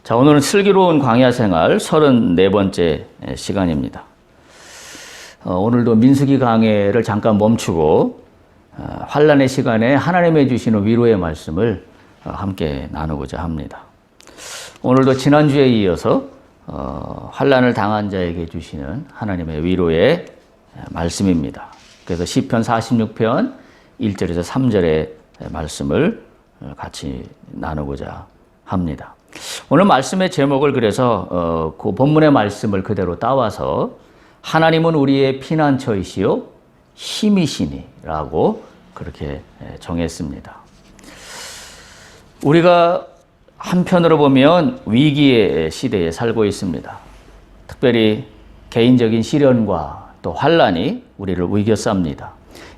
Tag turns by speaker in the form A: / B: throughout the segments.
A: 자, 오늘은 슬기로운 광야 생활 34번째 시간입니다. 오늘도 민수기 강해를 잠깐 멈추고 환난의 시간에 하나님의 주시는 위로의 말씀을 함께 나누고자 합니다. 오늘도 지난주에 이어서 환난을 당한 자에게 주시는 하나님의 위로의 말씀입니다. 그래서 시편 46편 1절에서 3절의 말씀을 같이 나누고자 합니다. 오늘 말씀의 제목을 그래서 그 본문의 말씀을 그대로 따와서 하나님은 우리의 피난처이시요 힘이시니 라고 그렇게 정했습니다. 우리가 한편으로 보면 위기의 시대에 살고 있습니다. 특별히 개인적인 시련과 또 환난이 우리를 위겨쌉니다.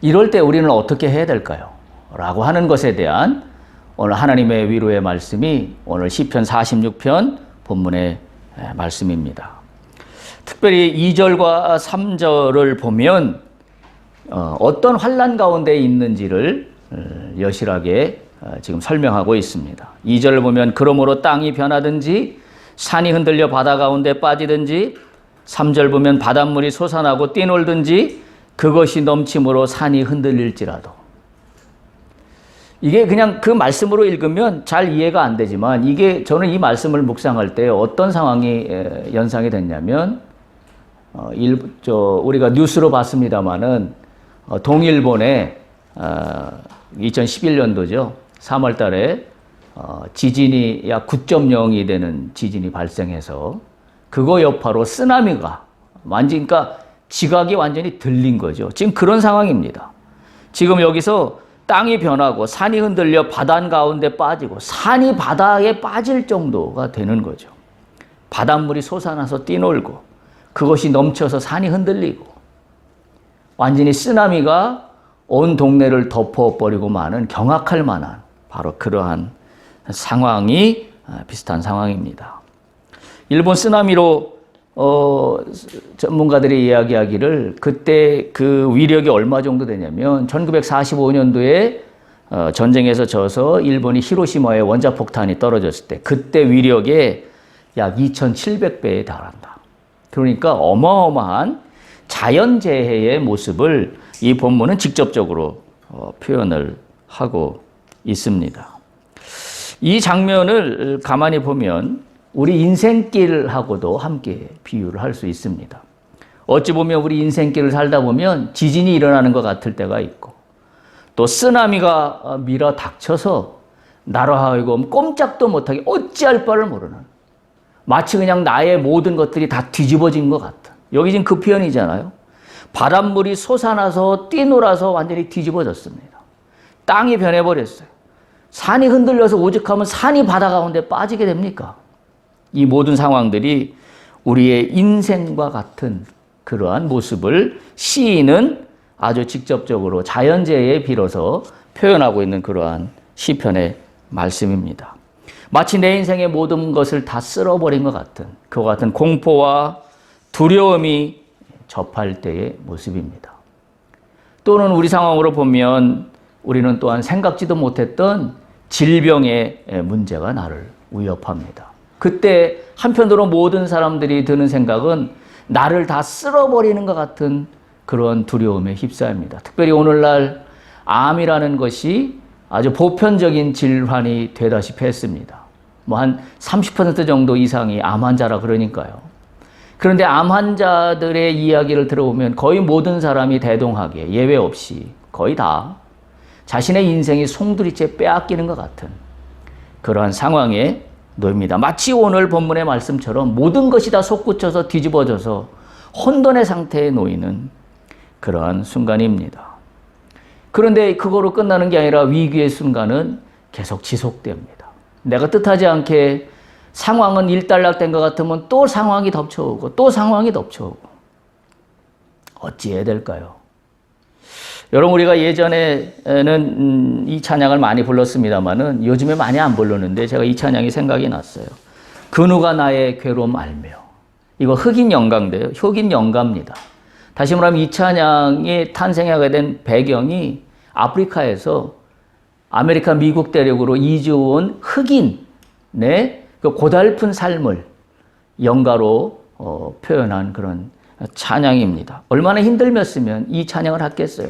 A: 이럴 때 우리는 어떻게 해야 될까요? 라고 하는 것에 대한 오늘 하나님의 위로의 말씀이 오늘 시편 46편 본문의 말씀입니다. 특별히 2절과 3절을 보면 어떤 환난 가운데 있는지를 여실하게 지금 설명하고 있습니다. 2절을 보면 그러므로 땅이 변하든지 산이 흔들려 바다 가운데 빠지든지 3절 보면 바닷물이 솟아나고 뛰놀든지 그것이 넘침으로 산이 흔들릴지라도 이게 그냥 그 말씀으로 읽으면 잘 이해가 안 되지만 이게 저는 이 말씀을 묵상할 때 어떤 상황이 연상이 됐냐면 우리가 뉴스로 봤습니다마는 동일본에 2011년도죠. 3월 달에 지진이 약 9.0이 되는 지진이 발생해서 그거 여파로 쓰나미가 그러니까 지각이 완전히 들린 거죠. 지금 그런 상황입니다. 지금 여기서 땅이 변하고 산이 흔들려 바다 가운데 빠지고 산이 바다에 빠질 정도가 되는 거죠. 바닷물이 솟아나서 뛰놀고 그것이 넘쳐서 산이 흔들리고 완전히 쓰나미가 온 동네를 덮어버리고 마는 경악할 만한 바로 그러한 상황이 비슷한 상황입니다. 일본 쓰나미로 전문가들이 이야기하기를 그때 그 위력이 얼마 정도 되냐면 1945년도에 전쟁에서 져서 일본이 히로시마에 원자폭탄이 떨어졌을 때 그때 위력의 약 2700배에 달한다. 그러니까 어마어마한 자연재해의 모습을 이 본문은 직접적으로 표현을 하고 있습니다. 이 장면을 가만히 보면 우리 인생길하고도 함께 비유를 할 수 있습니다. 어찌 보면 우리 인생길을 살다 보면 지진이 일어나는 것 같을 때가 있고 또 쓰나미가 밀어 닥쳐서 나로 하여금 꼼짝도 못하게 어찌할 바를 모르는 마치 그냥 나의 모든 것들이 다 뒤집어진 것 같은 여기 지금 그 표현이잖아요. 바닷물이 솟아나서 뛰놀아서 완전히 뒤집어졌습니다. 땅이 변해버렸어요. 산이 흔들려서 오죽하면 산이 바다 가운데 빠지게 됩니까? 이 모든 상황들이 우리의 인생과 같은 그러한 모습을 시인은 아주 직접적으로 자연재해에 빌어서 표현하고 있는 그러한 시편의 말씀입니다. 마치 내 인생의 모든 것을 다 쓸어버린 것 같은 그와 같은 공포와 두려움이 접할 때의 모습입니다. 또는 우리 상황으로 보면 우리는 또한 생각지도 못했던 질병의 문제가 나를 위협합니다. 그때 한편으로 모든 사람들이 드는 생각은 나를 다 쓸어버리는 것 같은 그런 두려움에 휩싸입니다. 특별히 오늘날 암이라는 것이 아주 보편적인 질환이 되다시피 했습니다. 한 30% 정도 이상이 암 환자라 그러니까요. 그런데 암 환자들의 이야기를 들어보면 거의 모든 사람이 대동하게 예외 없이 거의 다 자신의 인생이 송두리째 빼앗기는 것 같은 그러한 상황에 놓입니다. 마치 오늘 본문의 말씀처럼 모든 것이 다 솟구쳐서 뒤집어져서 혼돈의 상태에 놓이는 그러한 순간입니다. 그런데 그거로 끝나는 게 아니라 위기의 순간은 계속 지속됩니다. 내가 뜻하지 않게 상황은 일단락된 것 같으면 또 상황이 덮쳐오고 또 상황이 덮쳐오고 어찌해야 될까요? 여러분 우리가 예전에는 이 찬양을 많이 불렀습니다마는 요즘에 많이 안 부르는데 제가 이 찬양이 생각이 났어요. 그 누가 나의 괴로움 알며. 이거 흑인 영가인데요. 흑인 영가입니다. 다시 말하면 이 찬양이 탄생하게 된 배경이 아프리카에서 아메리카 미국 대륙으로 이주 온 흑인의 그 고달픈 삶을 영가로 표현한 그런 찬양입니다. 얼마나 힘들었으면 이 찬양을 했겠어요.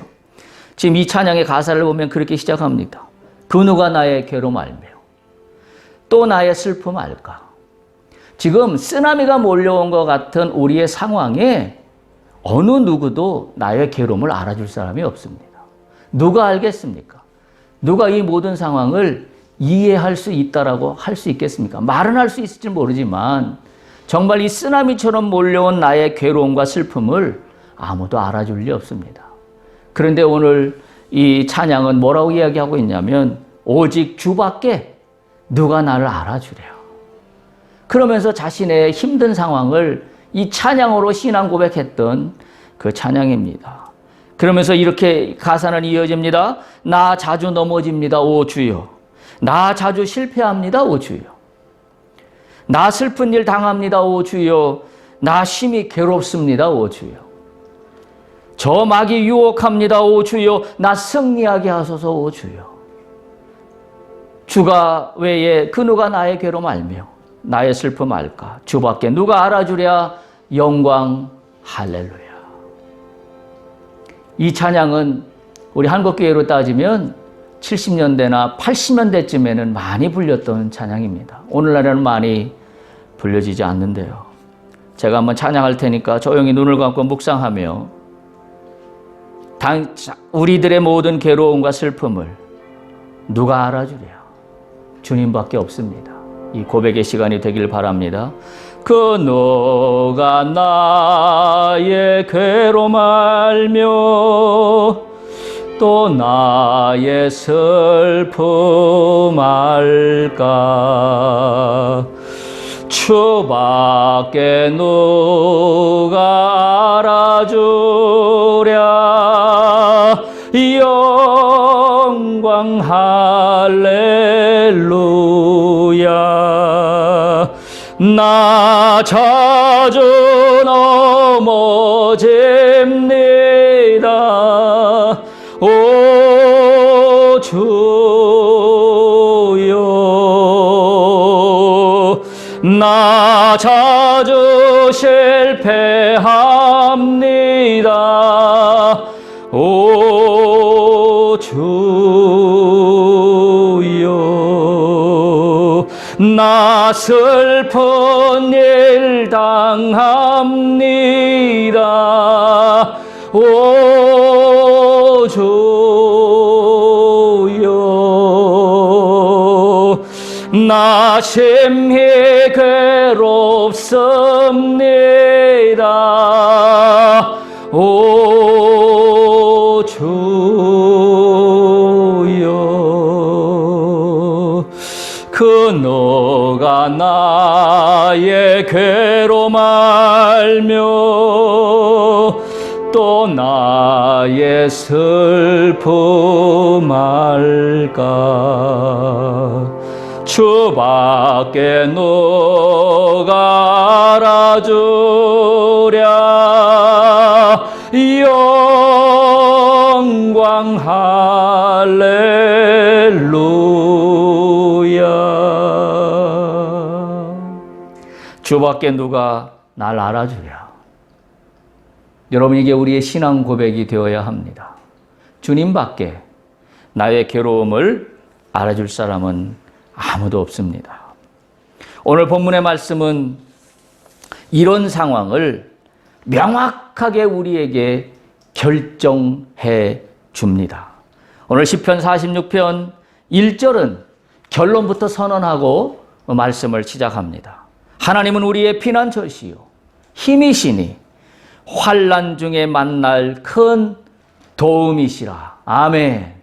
A: 지금 이 찬양의 가사를 보면 그렇게 시작합니다. 그 누가 나의 괴로움 알며 또 나의 슬픔 알까. 지금 쓰나미가 몰려온 것 같은 우리의 상황에 어느 누구도 나의 괴로움을 알아줄 사람이 없습니다. 누가 알겠습니까? 누가 이 모든 상황을 이해할 수 있다라고 할 수 있겠습니까? 말은 할 수 있을지 모르지만 정말 이 쓰나미처럼 몰려온 나의 괴로움과 슬픔을 아무도 알아줄 리 없습니다. 그런데 오늘 이 찬양은 뭐라고 이야기하고 있냐면 오직 주밖에 누가 나를 알아주래요. 그러면서 자신의 힘든 상황을 이 찬양으로 신앙 고백했던 그 찬양입니다. 그러면서 이렇게 가사는 이어집니다. 나 자주 넘어집니다, 오 주여. 나 자주 실패합니다, 오 주여. 나 슬픈 일 당합니다, 오 주여. 나 심히 괴롭습니다, 오 주여. 저 마귀 유혹합니다, 오 주여. 나 승리하게 하소서, 오 주여. 주가 외에 그 누가 나의 괴로움 알며 나의 슬픔 알까. 주밖에 누가 알아주랴. 영광 할렐루야. 이 찬양은 우리 한국교회로 따지면 70년대나 80년대쯤에는 많이 불렸던 찬양입니다. 오늘날에는 많이 불려지지 않는데요. 제가 한번 찬양할 테니까 조용히 눈을 감고 묵상하며 우리들의 모든 괴로움과 슬픔을 누가 알아주랴. 주님밖에 없습니다. 이 고백의 시간이 되길 바랍니다. 그 누가 나의 괴로움 알며 또 나의 슬픔 알까. 주밖에 누가 알아주랴. 영광 할렐루야. 나 자주 넘어집니다, 오 주여. 나 자주 실패합니다, 오 주여. 나 슬픈 일 당합니다, 오 주여. 나 심히 괴롭습니다, 오 주여. 그 누가 나의 괴로움 알며 또 나의 슬픔 알까. 주밖에 누가 알아주랴. 영광 할렐루야. 주밖에 누가 날 알아주랴. 여러분, 이게 우리의 신앙 고백이 되어야 합니다. 주님밖에 나의 괴로움을 알아줄 사람은 아무도 없습니다. 오늘 본문의 말씀은 이런 상황을 명확하게 우리에게 결정해 줍니다. 오늘 시편 46편 1절은 결론부터 선언하고 말씀을 시작합니다. 하나님은 우리의 피난처시요 힘이시니 환난 중에 만날 큰 도움이시라. 아멘.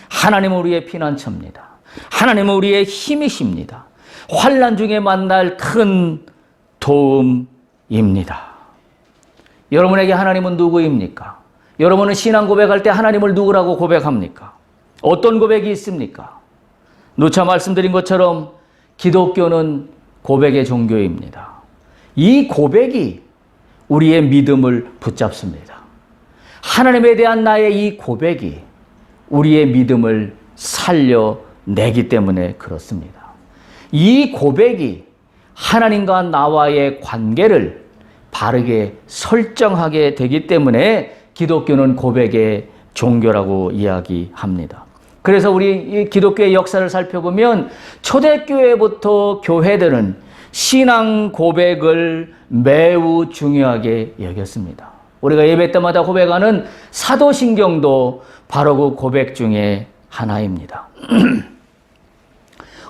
A: 하나님은 우리의 피난처입니다. 하나님은 우리의 힘이십니다. 환난 중에 만날 큰 도움입니다. 여러분에게 하나님은 누구입니까? 여러분은 신앙 고백할 때 하나님을 누구라고 고백합니까? 어떤 고백이 있습니까? 누차 말씀드린 것처럼 기독교는 고백의 종교입니다. 이 고백이 우리의 믿음을 붙잡습니다. 하나님에 대한 나의 이 고백이 우리의 믿음을 살려내기 때문에 그렇습니다. 이 고백이 하나님과 나와의 관계를 바르게 설정하게 되기 때문에 기독교는 고백의 종교라고 이야기합니다. 그래서 우리 이 기독교의 역사를 살펴보면 초대교회부터 교회들은 신앙 고백을 매우 중요하게 여겼습니다. 우리가 예배 때마다 고백하는 사도신경도 바로 그 고백 중에 하나입니다.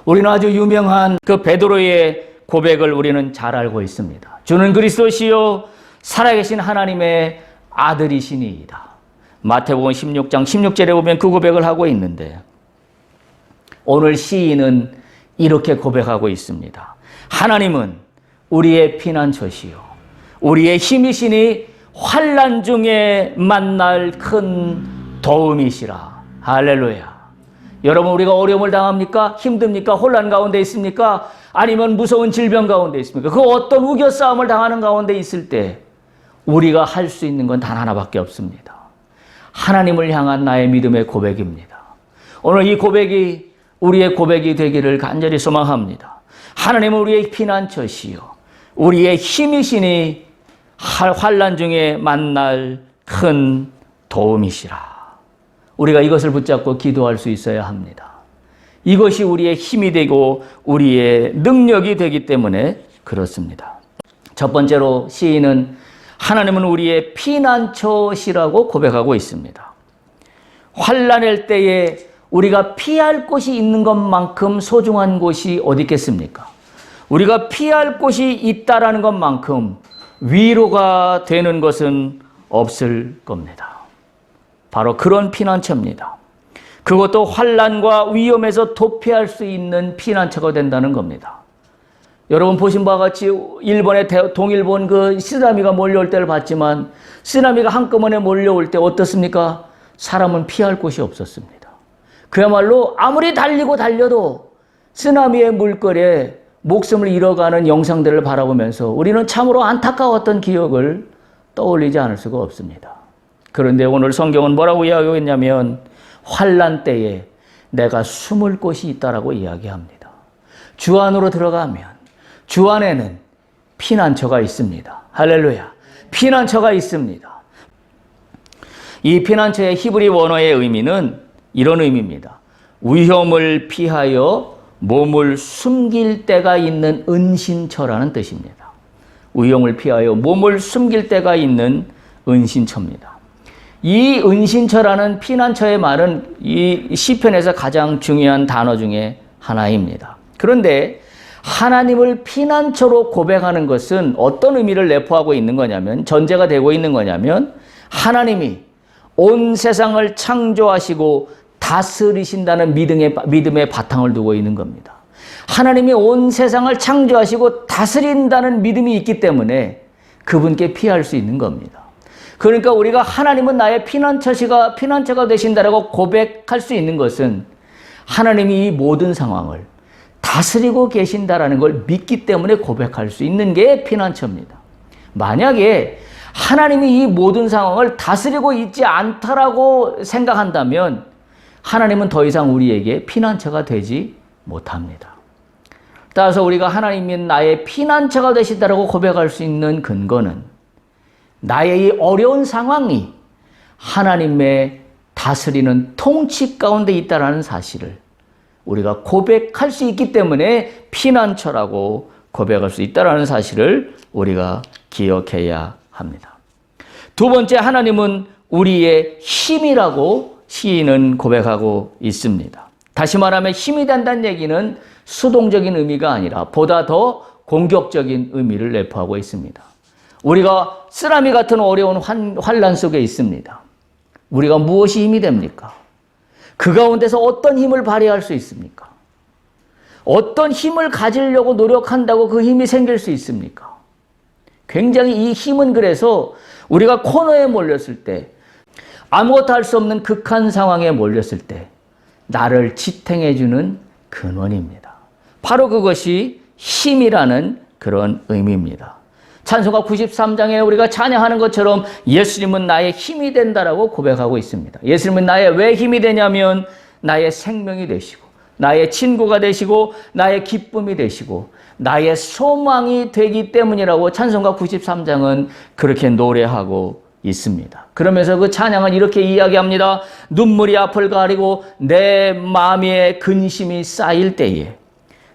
A: 우리는 아주 유명한 그 베드로의 고백을 우리는 잘 알고 있습니다. 주는 그리스도시요 살아계신 하나님의 아들이시니이다. 마태복음 16장 16절에 보면 그 고백을 하고 있는데 오늘 시인은 이렇게 고백하고 있습니다. 하나님은 우리의 피난처시요 우리의 힘이시니 환난 중에 만날 큰 도움이시라. 할렐루야. 여러분, 우리가 어려움을 당합니까? 힘듭니까? 혼란 가운데 있습니까? 아니면 무서운 질병 가운데 있습니까? 그 어떤 우겨싸움을 당하는 가운데 있을 때 우리가 할 수 있는 건 단 하나밖에 없습니다. 하나님을 향한 나의 믿음의 고백입니다. 오늘 이 고백이 우리의 고백이 되기를 간절히 소망합니다. 하나님은 우리의 피난처시요 우리의 힘이시니 환난 중에 만날 큰 도움이시라. 우리가 이것을 붙잡고 기도할 수 있어야 합니다. 이것이 우리의 힘이 되고 우리의 능력이 되기 때문에 그렇습니다. 첫 번째로 시인은 하나님은 우리의 피난처시라고 고백하고 있습니다. 환난일 때에 우리가 피할 곳이 있는 것만큼 소중한 곳이 어디 있겠습니까? 우리가 피할 곳이 있다라는 것만큼 위로가 되는 것은 없을 겁니다. 바로 그런 피난처입니다. 그것도 환난과 위험에서 도피할 수 있는 피난처가 된다는 겁니다. 여러분 보신 바와 같이 일본의 동일본 그 쓰나미가 몰려올 때를 봤지만 쓰나미가 한꺼번에 몰려올 때 어떻습니까? 사람은 피할 곳이 없었습니다. 그야말로 아무리 달리고 달려도 쓰나미의 물결에 목숨을 잃어가는 영상들을 바라보면서 우리는 참으로 안타까웠던 기억을 떠올리지 않을 수가 없습니다. 그런데 오늘 성경은 뭐라고 이야기했냐면 환난 때에 내가 숨을 곳이 있다라고 이야기합니다. 주 안으로 들어가면 주 안에는 피난처가 있습니다. 할렐루야. 피난처가 있습니다. 이 피난처의 히브리 원어의 의미는 이런 의미입니다. 위험을 피하여 몸을 숨길 데가 있는 은신처라는 뜻입니다. 위험을 피하여 몸을 숨길 데가 있는 은신처입니다. 이 은신처라는 피난처의 말은 이 시편에서 가장 중요한 단어 중에 하나입니다. 그런데 하나님을 피난처로 고백하는 것은 어떤 의미를 내포하고 있는 거냐면, 전제가 되고 있는 거냐면, 하나님이 온 세상을 창조하시고 다스리신다는 믿음의 바탕을 두고 있는 겁니다. 하나님이 온 세상을 창조하시고 다스린다는 믿음이 있기 때문에 그분께 피할 수 있는 겁니다. 그러니까 우리가 하나님은 나의 피난처가 되신다라고 고백할 수 있는 것은 하나님이 이 모든 상황을 다스리고 계신다라는 걸 믿기 때문에 고백할 수 있는 게 피난처입니다. 만약에 하나님이 이 모든 상황을 다스리고 있지 않다라고 생각한다면 하나님은 더 이상 우리에게 피난처가 되지 못합니다. 따라서 우리가 하나님이 나의 피난처가 되신다라고 고백할 수 있는 근거는 나의 이 어려운 상황이 하나님의 다스리는 통치 가운데 있다는 사실을 우리가 고백할 수 있기 때문에 피난처라고 고백할 수 있다는 사실을 우리가 기억해야 합니다. 두 번째, 하나님은 우리의 힘이라고 시인은 고백하고 있습니다. 다시 말하면 힘이 된다는 얘기는 수동적인 의미가 아니라 보다 더 공격적인 의미를 내포하고 있습니다. 우리가 쓰나미 같은 어려운 환난 속에 있습니다. 우리가 무엇이 힘이 됩니까? 그 가운데서 어떤 힘을 발휘할 수 있습니까? 어떤 힘을 가지려고 노력한다고 그 힘이 생길 수 있습니까? 굉장히 이 힘은 그래서 우리가 코너에 몰렸을 때, 아무것도 할 수 없는 극한 상황에 몰렸을 때 나를 지탱해주는 근원입니다. 바로 그것이 힘이라는 그런 의미입니다. 찬송가 93장에 우리가 찬양하는 것처럼 예수님은 나의 힘이 된다라고 고백하고 있습니다. 예수님은 나의 왜 힘이 되냐면 나의 생명이 되시고 나의 친구가 되시고 나의 기쁨이 되시고 나의 소망이 되기 때문이라고 찬송가 93장은 그렇게 노래하고 있습니다. 그러면서 그 찬양은 이렇게 이야기합니다. 눈물이 앞을 가리고 내 마음에 근심이 쌓일 때에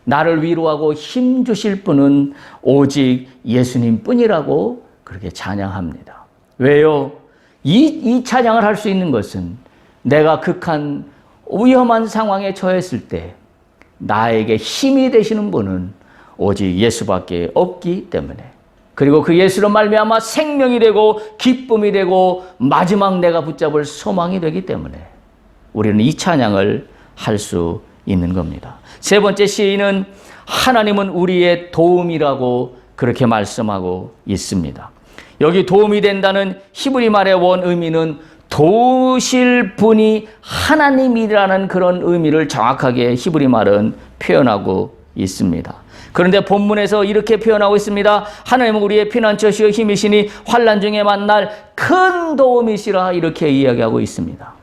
A: 나를 위로하고 힘 주실 분은 오직 예수님 뿐이라고 그렇게 찬양합니다. 왜요? 이 찬양을 할 수 있는 것은 내가 극한 위험한 상황에 처했을 때 나에게 힘이 되시는 분은 오직 예수밖에 없기 때문에, 그리고 그 예수로 말미암아 생명이 되고 기쁨이 되고 마지막 내가 붙잡을 소망이 되기 때문에 우리는 이 찬양을 할 수 있는 겁니다. 세 번째, 시인은 하나님은 우리의 도움이라고 그렇게 말씀하고 있습니다. 여기 도움이 된다는 히브리 말의 원 의미는 도우실 분이 하나님이라는 그런 의미를 정확하게 히브리 말은 표현하고 있습니다. 그런데 본문에서 이렇게 표현하고 있습니다. 하나님은 우리의 피난처시여 힘이시니 환난 중에 만날 큰 도움이시라, 이렇게 이야기하고 있습니다.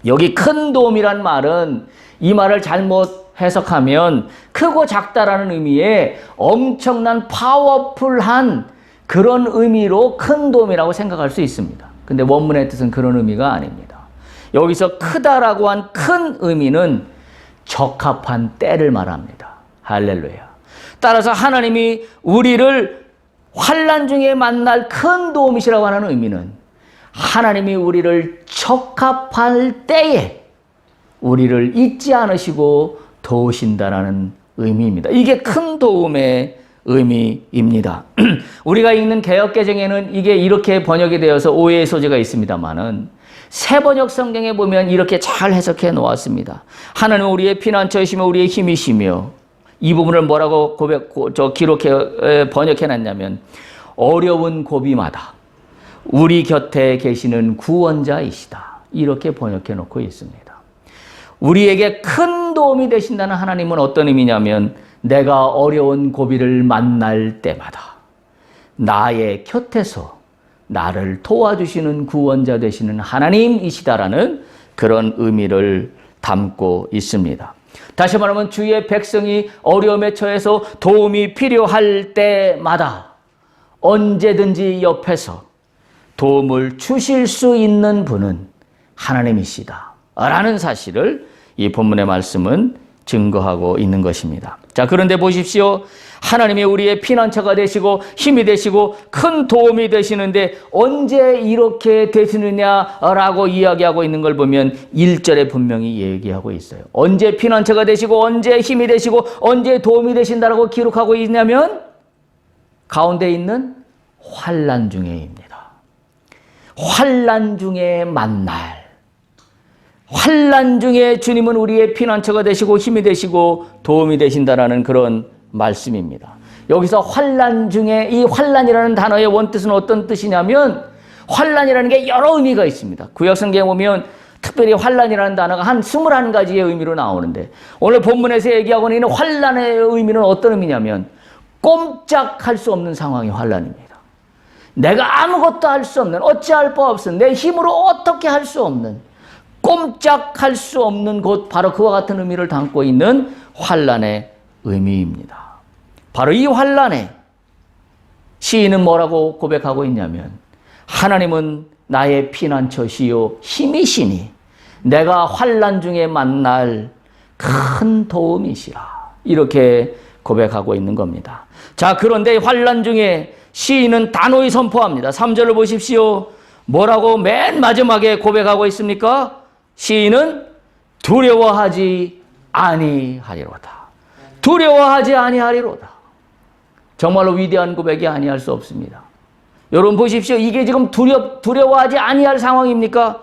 A: 여기 큰 도움이란 말은 이 말을 잘못 해석하면 크고 작다라는 의미의 엄청난 파워풀한 그런 의미로 큰 도움이라고 생각할 수 있습니다. 근데 원문의 뜻은 그런 의미가 아닙니다. 여기서 크다라고 한 큰 의미는 적합한 때를 말합니다. 할렐루야. 따라서 하나님이 우리를 환난 중에 만날 큰 도움이시라고 하는 의미는 하나님이 우리를 적합할 때에 우리를 잊지 않으시고 도우신다라는 의미입니다. 이게 큰 도움의 의미입니다. 우리가 읽는 개역개정에는 이게 이렇게 번역이 되어서 오해의 소지가 있습니다만은 새 번역 성경에 보면 이렇게 잘 해석해 놓았습니다. 하나님은 우리의 피난처이시며 우리의 힘이시며, 이 부분을 뭐라고 기록해 번역해 놨냐면 어려운 고비마다 우리 곁에 계시는 구원자이시다, 이렇게 번역해 놓고 있습니다. 우리에게 큰 도움이 되신다는 하나님은 어떤 의미냐면 내가 어려운 고비를 만날 때마다 나의 곁에서 나를 도와주시는 구원자 되시는 하나님이시다라는 그런 의미를 담고 있습니다. 다시 말하면 주의 백성이 어려움에 처해서 도움이 필요할 때마다 언제든지 옆에서 도움을 주실 수 있는 분은 하나님이시다 라는 사실을 이 본문의 말씀은 증거하고 있는 것입니다. 자, 그런데 보십시오. 하나님이 우리의 피난처가 되시고 힘이 되시고 큰 도움이 되시는데 언제 이렇게 되시느냐라고 이야기하고 있는 걸 보면 1절에 분명히 얘기하고 있어요. 언제 피난처가 되시고 언제 힘이 되시고 언제 도움이 되신다라고 기록하고 있냐면 가운데 있는 환난 중에입니다. 환난 중에 만날, 환난 중에 주님은 우리의 피난처가 되시고 힘이 되시고 도움이 되신다라는 그런 말씀입니다. 여기서 환난 중에, 이 환난이라는 단어의 원뜻은 어떤 뜻이냐면 환난이라는 게 여러 의미가 있습니다. 구약성경에 보면 특별히 환난이라는 단어가 한 21가지의 의미로 나오는데 오늘 본문에서 얘기하고 있는 환난의 의미는 어떤 의미냐면 꼼짝할 수 없는 상황이 환난입니다. 내가 아무것도 할 수 없는, 어찌할 바 없은, 내 힘으로 어떻게 할 수 없는, 꼼짝할 수 없는 곳, 바로 그와 같은 의미를 담고 있는 환난의 의미입니다. 바로 이 환난에 시인은 뭐라고 고백하고 있냐면 하나님은 나의 피난처시요 힘이시니 내가 환난 중에 만날 큰 도움이시라, 이렇게 고백하고 있는 겁니다. 자, 그런데 환난 중에 시인은 단호히 선포합니다. 3절을 보십시오. 뭐라고 맨 마지막에 고백하고 있습니까? 시인은 두려워하지 아니하리로다. 두려워하지 아니하리로다. 정말로 위대한 고백이 아니할 수 없습니다. 여러분 보십시오. 이게 지금 두려워하지 아니할 상황입니까?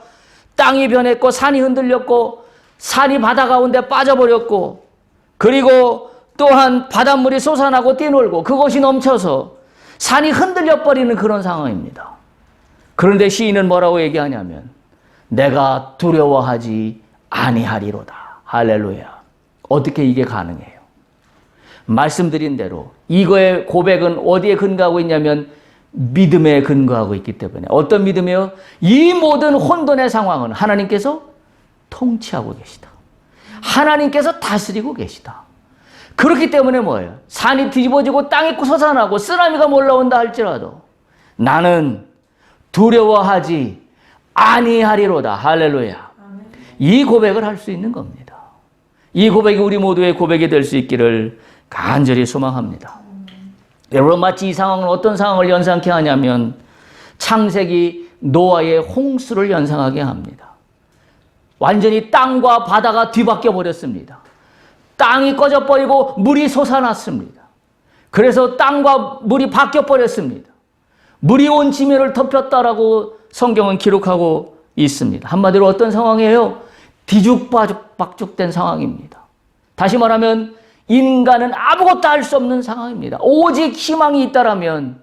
A: 땅이 변했고 산이 흔들렸고 산이 바다 가운데 빠져버렸고 그리고 또한 바닷물이 솟아나고 뛰놀고 그것이 넘쳐서 산이 흔들려 버리는 그런 상황입니다. 그런데 시인은 뭐라고 얘기하냐면 내가 두려워하지 아니하리로다. 할렐루야. 어떻게 이게 가능해요? 말씀드린 대로 이거의 고백은 어디에 근거하고 있냐면 믿음에 근거하고 있기 때문에. 어떤 믿음이요? 이 모든 혼돈의 상황은 하나님께서 통치하고 계시다. 하나님께서 다스리고 계시다. 그렇기 때문에 뭐예요? 산이 뒤집어지고 땅이 솟아나고 쓰나미가 몰라온다 할지라도 나는 두려워하지 아니하리로다. 할렐루야. 이 고백을 할 수 있는 겁니다. 이 고백이 우리 모두의 고백이 될 수 있기를 간절히 소망합니다. 여러분, 마치 이 상황은 어떤 상황을 연상케 하냐면 창세기 노아의 홍수를 연상하게 합니다. 완전히 땅과 바다가 뒤바뀌어 버렸습니다. 땅이 꺼져버리고 물이 솟아났습니다. 그래서 땅과 물이 바뀌어 버렸습니다. 물이 온 지면을 덮였다라고 성경은 기록하고 있습니다. 한마디로 어떤 상황이에요? 뒤죽박죽된 상황입니다. 다시 말하면 인간은 아무것도 할 수 없는 상황입니다. 오직 희망이 있다라면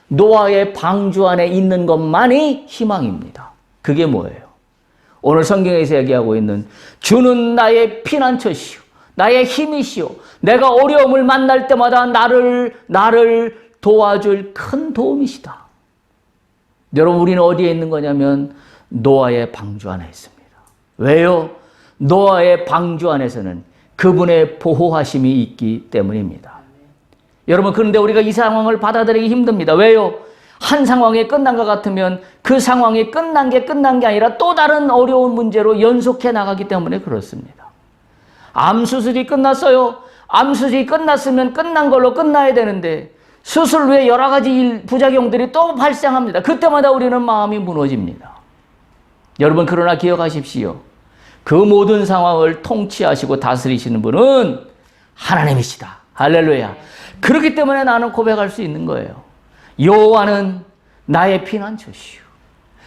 A: 노아의 방주 안에 있는 것만이 희망입니다. 그게 뭐예요? 오늘 성경에서 얘기하고 있는 주는 나의 피난처시오, 나의 힘이시오, 내가 어려움을 만날 때마다 나를 도와줄 큰 도움이시다. 여러분, 우리는 어디에 있는 거냐면 노아의 방주 안에 있습니다. 왜요? 노아의 방주 안에서는 그분의 보호하심이 있기 때문입니다. 여러분, 그런데 우리가 이 상황을 받아들이기 힘듭니다. 왜요? 한 상황이 끝난 것 같으면 그 상황이 끝난 게 아니라 또 다른 어려운 문제로 연속해 나가기 때문에 그렇습니다. 암 수술이 끝났어요. 암 수술이 끝났으면 끝난 걸로 끝나야 되는데 수술 후에 여러 가지 부작용들이 또 발생합니다. 그때마다 우리는 마음이 무너집니다. 여러분, 그러나 기억하십시오. 그 모든 상황을 통치하시고 다스리시는 분은 하나님이시다. 할렐루야. 그렇기 때문에 나는 고백할 수 있는 거예요. 여호와는 나의 피난처시오.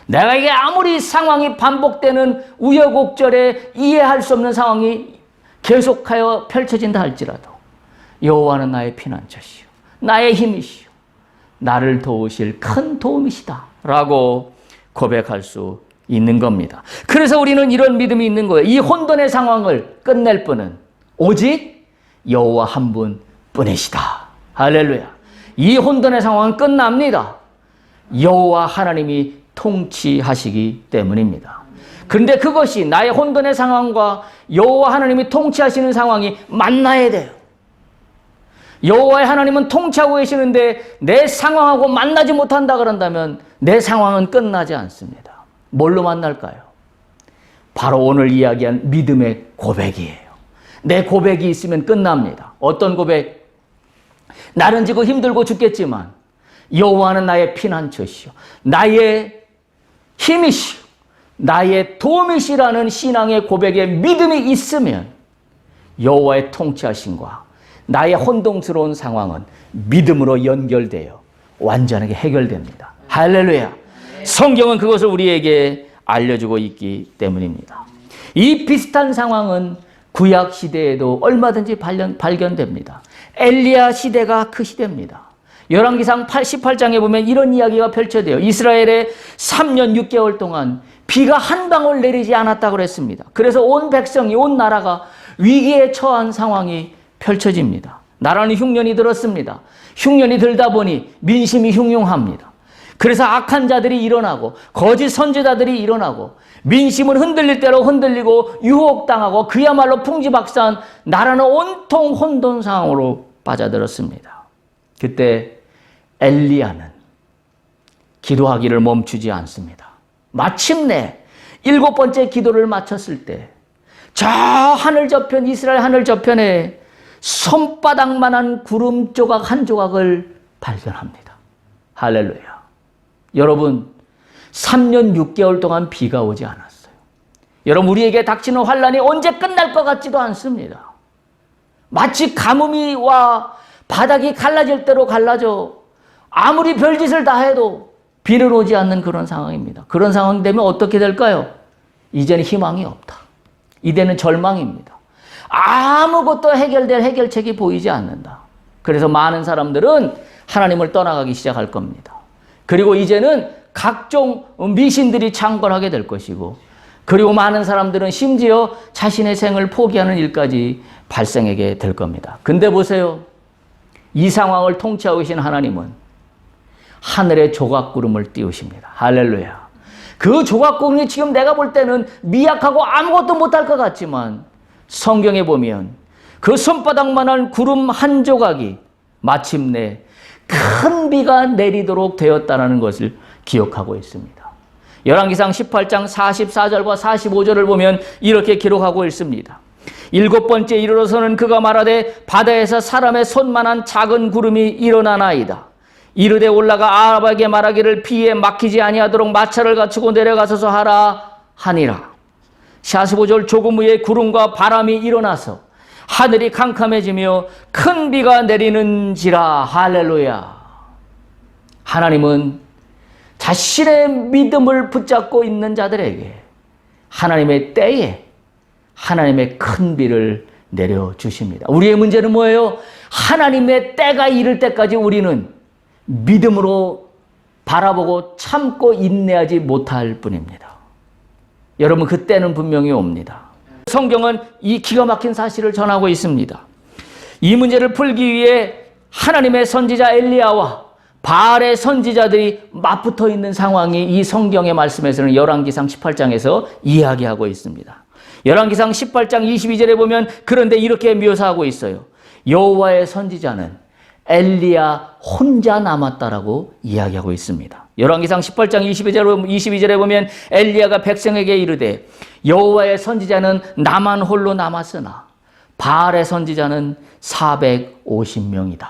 A: 내가 이게 아무리 상황이 반복되는 우여곡절에 이해할 수 없는 상황이 계속하여 펼쳐진다 할지라도 여호와는 나의 피난처시오, 나의 힘이시오, 나를 도우실 큰 도움이시다 라고 고백할 수 있는 겁니다. 그래서 우리는 이런 믿음이 있는 거예요. 이 혼돈의 상황을 끝낼 분은 오직 여호와 한 분뿐이시다. 할렐루야. 이 혼돈의 상황은 끝납니다. 여호와 하나님이 통치하시기 때문입니다. 그런데 그것이 나의 혼돈의 상황과 여호와 하나님이 통치하시는 상황이 만나야 돼요. 여호와의 하나님은 통치하고 계시는데 내 상황하고 만나지 못한다 그런다면 내 상황은 끝나지 않습니다. 뭘로 만날까요? 바로 오늘 이야기한 믿음의 고백이에요. 내 고백이 있으면 끝납니다. 어떤 고백? 나는 지금 힘들고 죽겠지만 여호와는 나의 피난처시오, 나의 힘이시오, 나의 도움이시라는 신앙의 고백에 믿음이 있으면 여호와의 통치하심과 나의 혼동스러운 상황은 믿음으로 연결되어 완전하게 해결됩니다. 할렐루야. 성경은 그것을 우리에게 알려주고 있기 때문입니다. 이 비슷한 상황은 구약 시대에도 얼마든지 발견됩니다. 엘리야 시대가 그 시대입니다. 열왕기상 18장에 보면 이런 이야기가 펼쳐져요. 이스라엘에 3년 6개월 동안 비가 한 방울 내리지 않았다고 그랬습니다. 그래서 온 백성이, 온 나라가 위기에 처한 상황이 펼쳐집니다. 나라는 흉년이 들었습니다. 흉년이 들다 보니 민심이 흉흉합니다. 그래서 악한 자들이 일어나고 거짓 선지자들이 일어나고 민심은 흔들릴 대로 흔들리고 유혹당하고 그야말로 풍지박산, 나라는 온통 혼돈 상황으로 빠져들었습니다. 그때 엘리야는 기도하기를 멈추지 않습니다. 마침내 7번째 기도를 마쳤을 때 저 하늘 저편, 이스라엘 하늘 저편에 손바닥만한 구름 조각 한 조각을 발견합니다. 할렐루야. 여러분, 3년 6개월 동안 비가 오지 않았어요. 여러분, 우리에게 닥치는 환란이 언제 끝날 것 같지도 않습니다. 마치 가뭄이 와 바닥이 갈라질 대로 갈라져 아무리 별짓을 다 해도 비를 오지 않는 그런 상황입니다. 그런 상황이 되면 어떻게 될까요? 이제는 희망이 없다. 이제는 절망입니다. 아무것도 해결될 해결책이 보이지 않는다. 그래서 많은 사람들은 하나님을 떠나가기 시작할 겁니다. 그리고 이제는 각종 미신들이 창궐하게 될 것이고, 그리고 많은 사람들은 심지어 자신의 생을 포기하는 일까지 발생하게 될 겁니다. 근데 보세요. 이 상황을 통치하고 계신 하나님은 하늘의 조각구름을 띄우십니다. 할렐루야. 그 조각구름이 지금 내가 볼 때는 미약하고 아무것도 못할 것 같지만 성경에 보면 그 손바닥만한 구름 한 조각이 마침내 큰 비가 내리도록 되었다는 것을 기억하고 있습니다. 열왕기상 18장 44절과 45절을 보면 이렇게 기록하고 있습니다. 일곱 번째 이르러서는 그가 말하되 바다에서 사람의 손만한 작은 구름이 일어나나이다. 이르되 올라가 아합에게 말하기를 비에 막히지 아니하도록 마차를 갖추고 내려가서서 하라 하니라. 45절 조금 후에 구름과 바람이 일어나서 하늘이 캄캄해지며 큰 비가 내리는지라. 할렐루야. 하나님은 자신의 믿음을 붙잡고 있는 자들에게 하나님의 때에 하나님의 큰 비를 내려주십니다. 우리의 문제는 뭐예요? 하나님의 때가 이를 때까지 우리는 믿음으로 바라보고 참고 인내하지 못할 뿐입니다. 여러분, 그 때는 분명히 옵니다. 성경은 이 기가 막힌 사실을 전하고 있습니다. 이 문제를 풀기 위해 하나님의 선지자 엘리야와 바알의 선지자들이 맞붙어 있는 상황이 이 성경의 말씀에서는 열왕기상 18장에서 이야기하고 있습니다. 열왕기상 18장 22절에 보면 그런데 이렇게 묘사하고 있어요. 여호와의 선지자는 엘리야 혼자 남았다라고 이야기하고 있습니다. 열왕기상 18장 22절에 보면 엘리야가 백성에게 이르되 여호와의 선지자는 나만 홀로 남았으나 바알의 선지자는 450명이다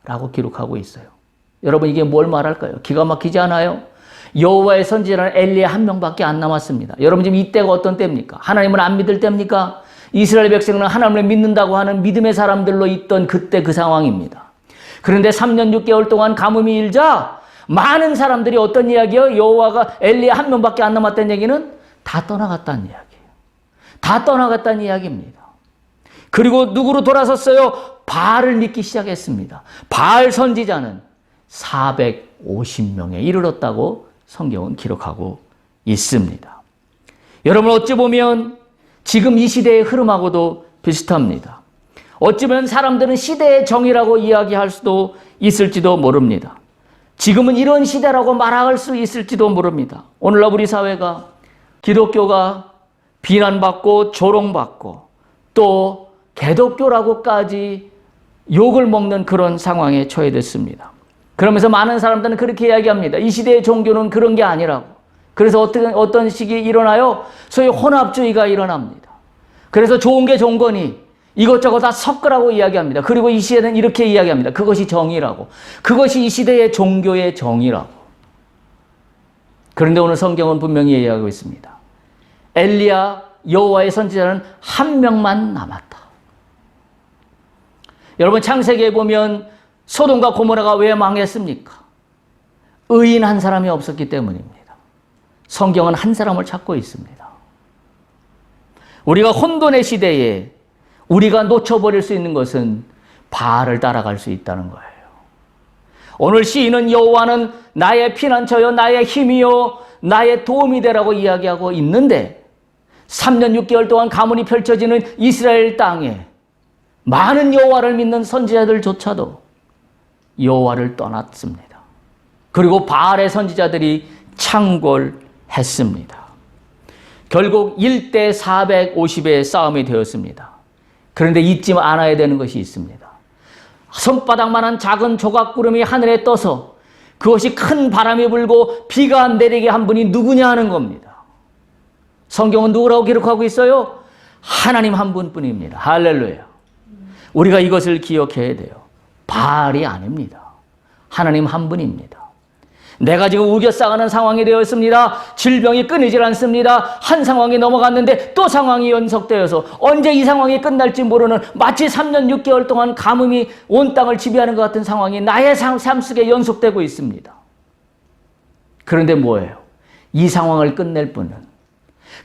A: 라고 기록하고 있어요. 여러분, 이게 뭘 말할까요? 기가 막히지 않아요? 여호와의 선지자는 엘리야 한 명밖에 안 남았습니다. 여러분, 지금 이때가 어떤 때입니까? 하나님을 안 믿을 때입니까? 이스라엘 백성은 하나님을 믿는다고 하는 믿음의 사람들로 있던 그때 그 상황입니다. 그런데 3년 6개월 동안 가뭄이 일자 많은 사람들이 어떤 이야기예요? 여호와가 엘리야 한 명밖에 안 남았다는 얘기는 다 떠나갔다는 이야기예요. 다 떠나갔다는 이야기입니다. 그리고 누구로 돌아섰어요? 바알을 믿기 시작했습니다. 바알 선지자는 450명에 이르렀다고 성경은 기록하고 있습니다. 여러분, 어찌 보면 지금 이 시대의 흐름하고도 비슷합니다. 어찌 보면 사람들은 시대의 정의라고 이야기할 수도 있을지도 모릅니다. 지금은 이런 시대라고 말할 수 있을지도 모릅니다. 오늘날 우리 사회가 기독교가 비난받고 조롱받고 또 개독교라고까지 욕을 먹는 그런 상황에 처해졌습니다. 그러면서 많은 사람들은 그렇게 이야기합니다. 이 시대의 종교는 그런 게 아니라고. 그래서 어떤 식이 일어나요? 소위 혼합주의가 일어납니다. 그래서 좋은 게 좋은 거니 이것저것 다 섞으라고 이야기합니다. 그리고 이 시대는 이렇게 이야기합니다. 그것이 정의라고. 그것이 이 시대의 종교의 정의라고. 그런데 오늘 성경은 분명히 이야기하고 있습니다. 엘리야 여호와의 선지자는 한 명만 남았다. 여러분, 창세기에 보면 소돔과 고모라가 왜 망했습니까? 의인 한 사람이 없었기 때문입니다. 성경은 한 사람을 찾고 있습니다. 우리가 혼돈의 시대에 우리가 놓쳐버릴 수 있는 것은 바알을 따라갈 수 있다는 거예요. 오늘 시인은 여호와는 나의 피난처요 나의 힘이요 나의 도움이 되라고 이야기하고 있는데 3년 6개월 동안 가문이 펼쳐지는 이스라엘 땅에 많은 여호와를 믿는 선지자들조차도 여호와를 떠났습니다. 그리고 바알의 선지자들이 창궐했습니다. 결국 1대 450의 싸움이 되었습니다. 그런데 잊지 않아야 되는 것이 있습니다. 손바닥만한 작은 조각구름이 하늘에 떠서 그것이 큰 바람이 불고 비가 내리게 한 분이 누구냐 하는 겁니다. 성경은 누구라고 기록하고 있어요? 하나님 한 분뿐입니다. 할렐루야. 우리가 이것을 기억해야 돼요. 바알이 아닙니다. 하나님 한 분입니다. 내가 지금 우겨싸가는 상황이 되었습니다. 질병이 끊이질 않습니다. 한 상황이 넘어갔는데 또 상황이 연속되어서 언제 이 상황이 끝날지 모르는 마치 3년 6개월 동안 가뭄이 온 땅을 지배하는 것 같은 상황이 나의 삶 속에 연속되고 있습니다. 그런데 뭐예요? 이 상황을 끝낼 분은,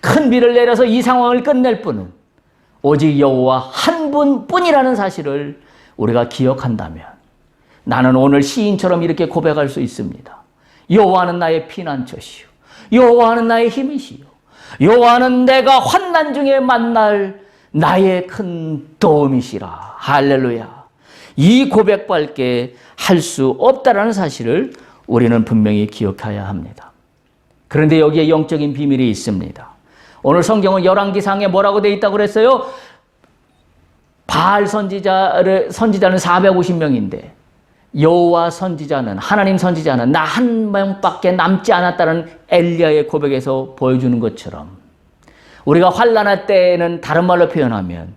A: 큰 비를 내려서 이 상황을 끝낼 분은 오직 여호와 한 분뿐이라는 사실을 우리가 기억한다면 나는 오늘 시인처럼 이렇게 고백할 수 있습니다. 여호와는 나의 피난처시요 여호와는 나의 힘이시요 여호와는 내가 환난 중에 만날 나의 큰 도움이시라. 할렐루야. 이 고백밖에 할 수 없다라는 사실을 우리는 분명히 기억해야 합니다. 그런데 여기에 영적인 비밀이 있습니다. 오늘 성경은 열왕기상에 뭐라고 되어 있다고 그랬어요? 바알 선지자는 450명인데 여호와 선지자는, 하나님 선지자는 나 한 명밖에 남지 않았다는 엘리야의 고백에서 보여주는 것처럼 우리가 환난할 때에는 다른 말로 표현하면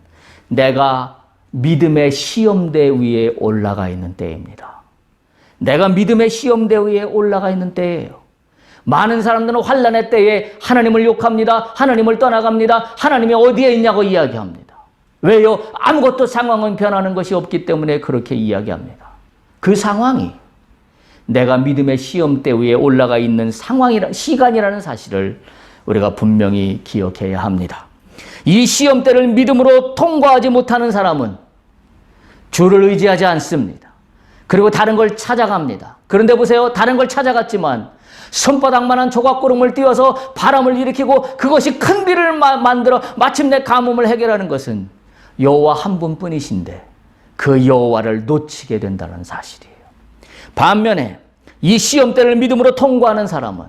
A: 내가 믿음의 시험대 위에 올라가 있는 때입니다. 내가 믿음의 시험대 위에 올라가 있는 때예요. 많은 사람들은 환난의 때에 하나님을 욕합니다. 하나님을 떠나갑니다. 하나님이 어디에 있냐고 이야기합니다. 왜요? 아무것도 상황은 변하는 것이 없기 때문에 그렇게 이야기합니다. 그 상황이 내가 믿음의 시험대 위에 올라가 있는 시간이라는 사실을 우리가 분명히 기억해야 합니다. 이 시험대를 믿음으로 통과하지 못하는 사람은 주를 의지하지 않습니다. 그리고 다른 걸 찾아갑니다. 그런데 보세요. 다른 걸 찾아갔지만 손바닥만한 조각구름을 띄워서 바람을 일으키고 그것이 큰 비를 만들어 마침내 가뭄을 해결하는 것은 여호와 한 분뿐이신데 그 여호와를 놓치게 된다는 사실이에요. 반면에 이 시험대를 믿음으로 통과하는 사람은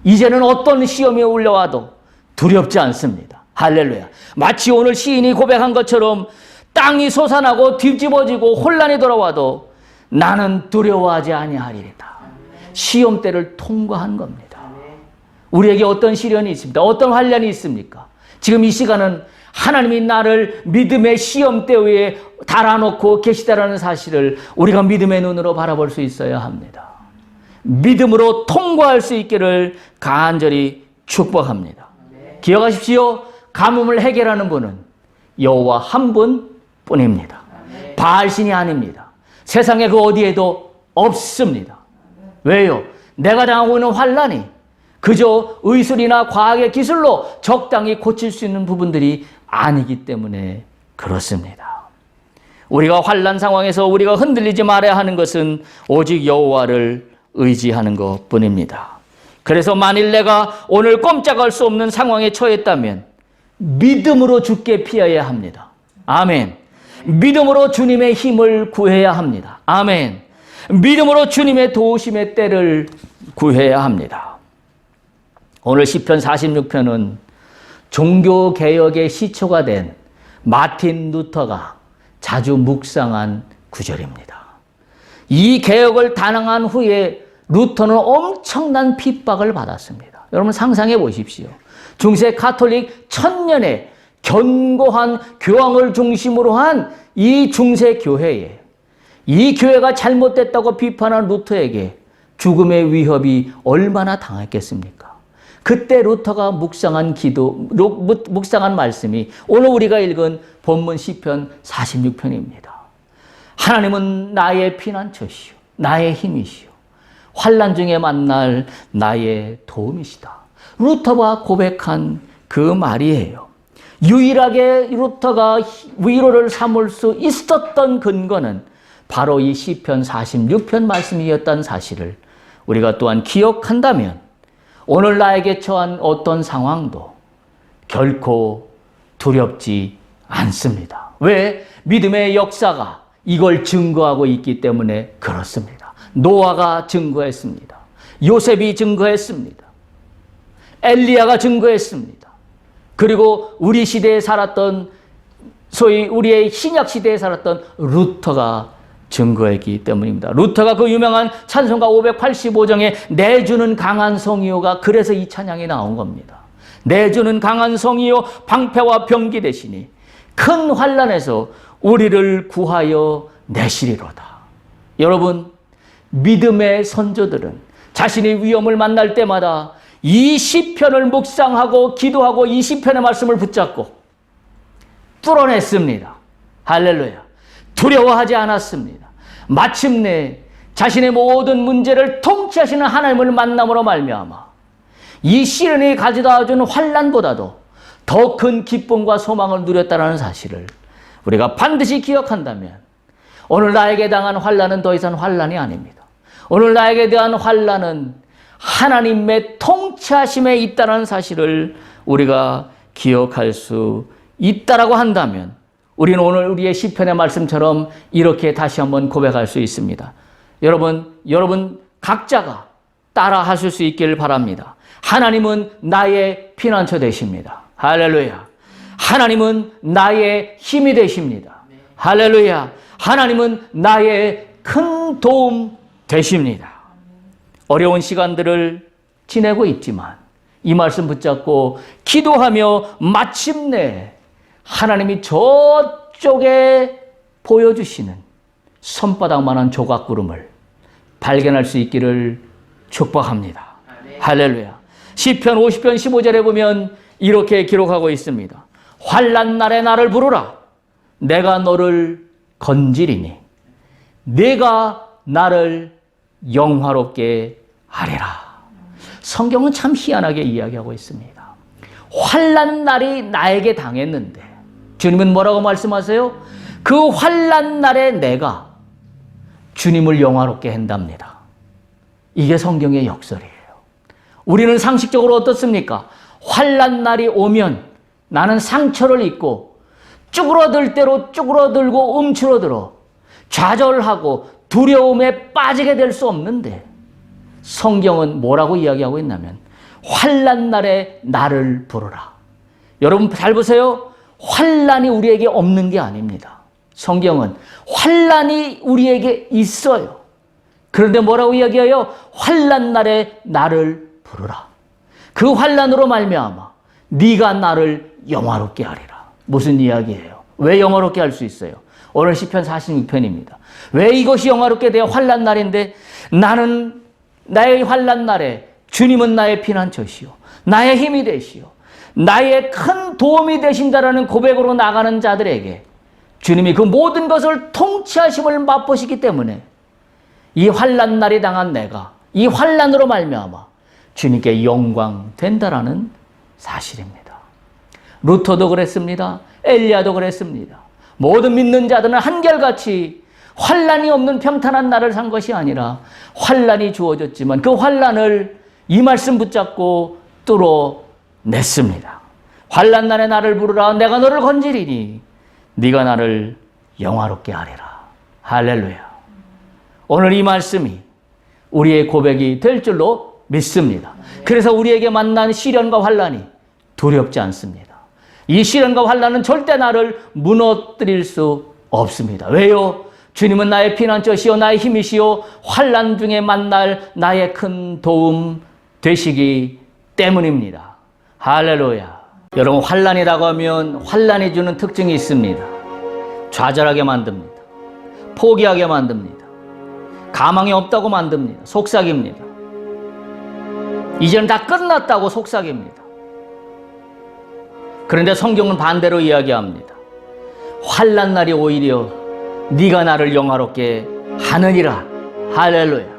A: 이제는 어떤 시험이 올려와도 두렵지 않습니다. 할렐루야. 마치 오늘 시인이 고백한 것처럼 땅이 솟아나고 뒤집어지고 혼란이 돌아와도 나는 두려워하지 아니하리이다. 시험대를 통과한 겁니다. 우리에게 어떤 시련이 있습니다. 어떤 환난이 있습니까? 지금 이 시간은 하나님이 나를 믿음의 시험대 위에 달아놓고 계시다라는 사실을 우리가 믿음의 눈으로 바라볼 수 있어야 합니다. 믿음으로 통과할 수 있기를 간절히 축복합니다. 기억하십시오. 가뭄을 해결하는 분은 여호와 한 분뿐입니다. 바알신이 아닙니다. 세상에 그 어디에도 없습니다. 왜요? 내가 당하고 있는 환난이 그저 의술이나 과학의 기술로 적당히 고칠 수 있는 부분들이 아니기 때문에 그렇습니다. 우리가 환난 상황에서 우리가 흔들리지 말아야 하는 것은 오직 여호와를 의지하는 것뿐입니다. 그래서 만일 내가 오늘 꼼짝할 수 없는 상황에 처했다면 믿음으로 주께 피해야 합니다. 아멘. 믿음으로 주님의 힘을 구해야 합니다. 아멘. 믿음으로 주님의 도우심의 때를 구해야 합니다. 오늘 시편 46편은 종교개혁의 시초가 된 마틴 루터가 자주 묵상한 구절입니다. 이 개혁을 단행한 후에 루터는 엄청난 핍박을 받았습니다. 여러분 상상해 보십시오. 중세 가톨릭 1000년의 견고한 교황을 중심으로 한 이 중세 교회에 이 교회가 잘못됐다고 비판한 루터에게 죽음의 위협이 얼마나 당했겠습니까? 그때 루터가 묵상한 말씀이 오늘 우리가 읽은 본문 시편 46편입니다. 하나님은 나의 피난처시오. 나의 힘이시오. 환난 중에 만날 나의 도움이시다. 루터가 고백한 그 말이에요. 유일하게 루터가 위로를 삼을 수 있었던 근거는 바로 이 시편 46편 말씀이었다는 사실을 우리가 또한 기억한다면 오늘 나에게 처한 어떤 상황도 결코 두렵지 않습니다. 왜? 믿음의 역사가 이걸 증거하고 있기 때문에 그렇습니다. 노아가 증거했습니다. 요셉이 증거했습니다. 엘리야가 증거했습니다. 그리고 우리 시대에 살았던 소위 우리의 신약 시대에 살았던 루터가 증거했기 때문입니다. 루터가 그 유명한 찬송가 585장에 내주는 강한 성이요가 그래서 이 찬양이 나온 겁니다. 내주는 강한 성이요 방패와 병기 되시니 큰 환난에서 우리를 구하여 내시리로다. 여러분 믿음의 선조들은 자신의 위험을 만날 때마다 이 시편을 묵상하고 기도하고 이 시편의 말씀을 붙잡고 뚫어냈습니다. 할렐루야. 두려워하지 않았습니다. 마침내 자신의 모든 문제를 통치하시는 하나님을 만남으로 말미암아 이 시련이 가져다 준 환난보다도 더 큰 기쁨과 소망을 누렸다는 사실을 우리가 반드시 기억한다면 오늘 나에게 당한 환난은 더 이상 환난이 아닙니다. 오늘 나에게 대한 환난은 하나님의 통치하심에 있다는 사실을 우리가 기억할 수 있다라고 한다면 우리는 오늘 우리의 시편의 말씀처럼 이렇게 다시 한번 고백할 수 있습니다. 여러분 각자가 따라 하실 수 있기를 바랍니다. 하나님은 나의 피난처 되십니다. 할렐루야. 하나님은 나의 힘이 되십니다. 할렐루야. 하나님은 나의 큰 도움 되십니다. 어려운 시간들을 지내고 있지만 이 말씀 붙잡고 기도하며 마침내 하나님이 저쪽에 보여주시는 손바닥만한 조각구름을 발견할 수 있기를 축복합니다. 할렐루야. 시편 50편 15절에 보면 이렇게 기록하고 있습니다. 환난 날에 나를 부르라. 내가 너를 건지리니 내가 나를 영화롭게 하리라. 성경은 참 희한하게 이야기하고 있습니다. 환난 날이 나에게 당했는데 주님은 뭐라고 말씀하세요? 그 환난 날에 내가 주님을 영화롭게 한답니다. 이게 성경의 역설이에요. 우리는 상식적으로 어떻습니까? 환난 날이 오면 나는 상처를 입고 쭈그러들 대로 쭈그러들고 움츠러들어 좌절하고 두려움에 빠지게 될 수 없는데 성경은 뭐라고 이야기하고 있냐면 환난 날에 나를 부르라. 여러분 잘 보세요. 환난이 우리에게 없는 게 아닙니다. 성경은 환난이 우리에게 있어요. 그런데 뭐라고 이야기해요? 환난 날에 나를 부르라. 그 환난으로 말미암아 네가 나를 영화롭게 하리라. 무슨 이야기예요? 왜 영화롭게 할 수 있어요? 오늘 시편 46편입니다. 왜 이것이 영화롭게 돼요? 환난 날인데 나는 나의 환난 날에 주님은 나의 피난처시오. 나의 힘이 되시오. 나의 큰 도움이 되신다라는 고백으로 나가는 자들에게 주님이 그 모든 것을 통치하심을 맛보시기 때문에 이 환난 날이 당한 내가 이 환난으로 말미암아 주님께 영광 된다라는 사실입니다. 루터도 그랬습니다. 엘리야도 그랬습니다. 모든 믿는 자들은 한결같이 환난이 없는 평탄한 날을 산 것이 아니라 환난이 주어졌지만 그 환난을 이 말씀 붙잡고 뚫어냈습니다. 환난 날에 나를 부르라. 내가 너를 건지리니 네가 나를 영화롭게 하리라. 할렐루야. 오늘 이 말씀이 우리의 고백이 될 줄로 믿습니다. 그래서 우리에게 만난 시련과 환난이 두렵지 않습니다. 이 시련과 환난은 절대 나를 무너뜨릴 수 없습니다. 왜요? 주님은 나의 피난처시요 나의 힘이시요 환난 중에 만날 나의 큰 도움 되시기 때문입니다. 할렐루야. 여러분 환난이라고 하면 환난이 주는 특징이 있습니다. 좌절하게 만듭니다. 포기하게 만듭니다. 가망이 없다고 만듭니다. 속삭입니다. 이제는 다 끝났다고 속삭입니다. 그런데 성경은 반대로 이야기합니다. 환난 날이 오히려 네가 나를 영화롭게 하느니라. 할렐루야.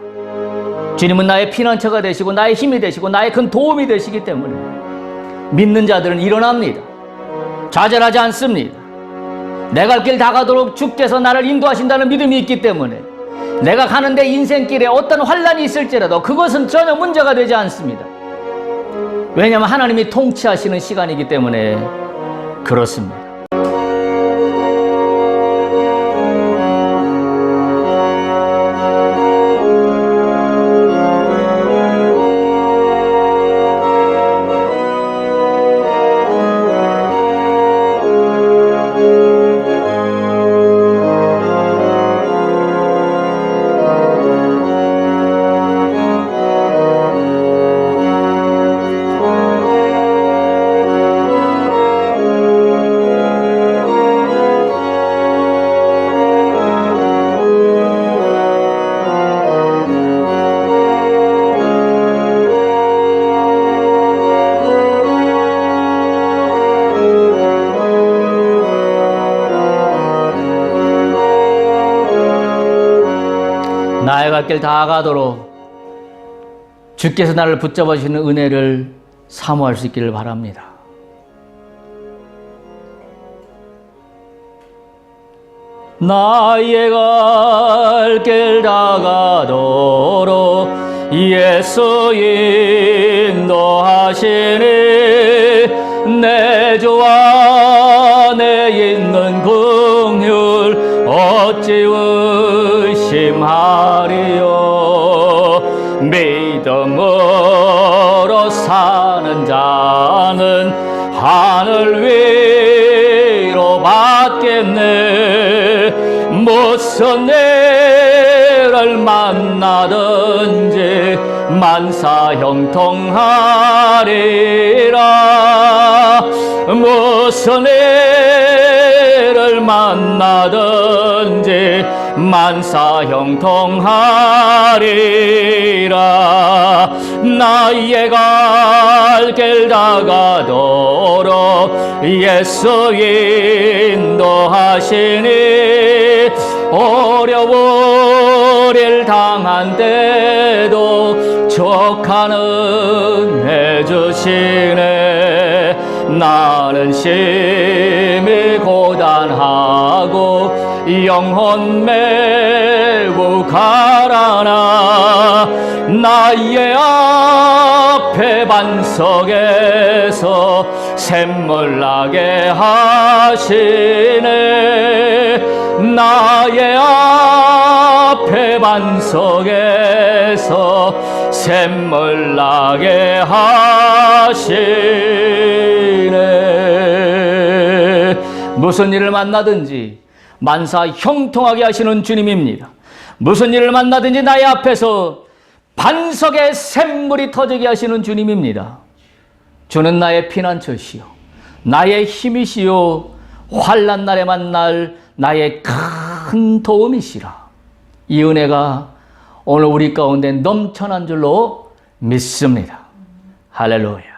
A: 주님은 나의 피난처가 되시고 나의 힘이 되시고 나의 큰 도움이 되시기 때문에 믿는 자들은 일어납니다. 좌절하지 않습니다. 내 갈 길 다 가도록 주께서 나를 인도하신다는 믿음이 있기 때문에 내가 가는데 인생길에 어떤 환난이 있을지라도 그것은 전혀 문제가 되지 않습니다. 왜냐하면 하나님이 통치하시는 시간이기 때문에 그렇습니다. 나의 갈 길 다 가도록 주께서 나를 붙잡아 주시는 은혜를 사모할 수 있기를 바랍니다. 나의 갈 길 다 가도록 예수 인도하시니 내 주 안에 있는 긍휼 어찌 의심하리요. 믿음으로 사는 자는 하늘 위로 받겠네. 무슨 일을 만나든지 만사 형통하리라. 무슨 일을 만나든지 만사 형통하리라. 나의 갈 길 다가도록 예수 인도하시니 어려울 일 당한 때도 족한 은혜 주시네. 나는 심히 고단하고 영혼 매우 가라나 나의 앞에 반석에서 샘물 나게 하시네. 나의 앞에 반석에서 샘물 나게 하시네. 무슨 일을 만나든지 만사 형통하게 하시는 주님입니다. 무슨 일을 만나든지 나의 앞에서 반석에 샘물이 터지게 하시는 주님입니다. 주는 나의 피난처시요 나의 힘이시요 환난 날에 만날 나의 큰 도움이시라. 이 은혜가 오늘 우리 가운데 넘쳐난 줄로 믿습니다. 할렐루야.